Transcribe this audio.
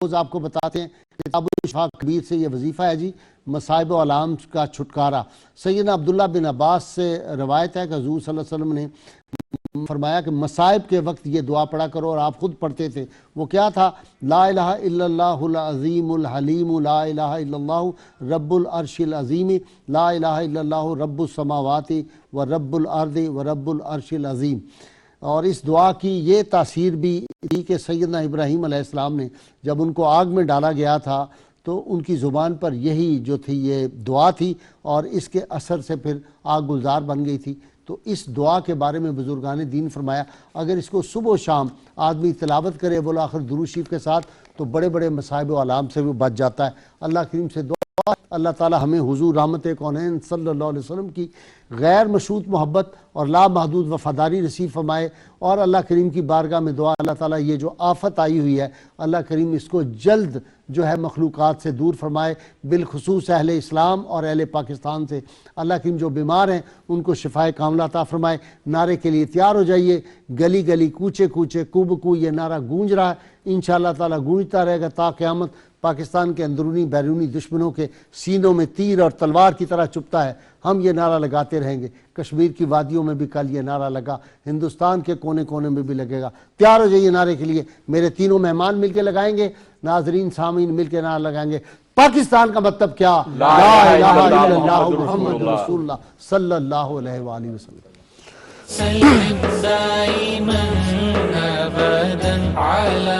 روز آپ کو بتاتے ہیں کتاب الشفا کبیر سے یہ وظیفہ ہے جی، مصائب و علام کا چھٹکارا۔ سیدنا عبداللہ بن عباس سے روایت ہے کہ حضور صلی اللہ علیہ وسلم نے فرمایا کہ مصائب کے وقت یہ دعا پڑھا کرو، اور آپ خود پڑھتے تھے۔ وہ کیا تھا؟ لا الہ الا اللہ العظیم الحلیم، لا الہ الا اللہ رب العرش العظیم، لا الہ الا اللہ رب السماوات و رب الارض و رب العرش العظیم۔ اور اس دعا کی یہ تاثیر بھی تھی کہ سیدنا ابراہیم علیہ السلام نے جب ان کو آگ میں ڈالا گیا تھا تو ان کی زبان پر یہی جو تھی یہ دعا تھی، اور اس کے اثر سے پھر آگ گلزار بن گئی تھی۔ تو اس دعا کے بارے میں بزرگان دین فرمایا اگر اس کو صبح و شام آدمی تلاوت کرے بالآخر درود شریف کے ساتھ تو بڑے بڑے مصائب و علام سے بھی بچ جاتا ہے۔ اللہ کریم سے دعا اللہ تعالی ہمیں حضور رحمت کونین صلی اللہ علیہ وسلم کی غیر مشروط محبت اور لامحدود وفاداری نصیب فرمائے، اور اللہ کریم کی بارگاہ میں دعا اللہ تعالی یہ جو آفت آئی ہوئی ہے اللہ کریم اس کو جلد جو ہے مخلوقات سے دور فرمائے، بالخصوص اہل اسلام اور اہل پاکستان سے۔ اللہ کریم جو بیمار ہیں ان کو شفائے کاملہ عطا فرمائے۔ نعرے کے لیے تیار ہو جائیے، گلی گلی کوچے کوچے کو بکو یہ نعرہ گونج رہا ہے، انشاءاللہ تعالی گونجتا رہے گا تا قیامت۔ پاکستان کے اندرونی بیرونی دشمنوں کے سینوں میں تیر اور تلوار کی طرح چپتا ہے، ہم یہ نعرہ لگاتے رہیں گے۔ کشمیر کی وادیوں میں بھی کل یہ نعرہ لگا، ہندوستان کے کونے کونے میں بھی لگے گا۔ تیار ہو جائیے نعرے کے لیے، میرے تینوں مہمان مل کے لگائیں گے، ناظرین سامعین مل کے نعرہ لگائیں گے۔ پاکستان کا مطلب کیا؟ لا الہ الا اللہ محمد رسول اللہ صلی اللہ علیہ وآلہ وسلم۔ سلم دائما ابدا على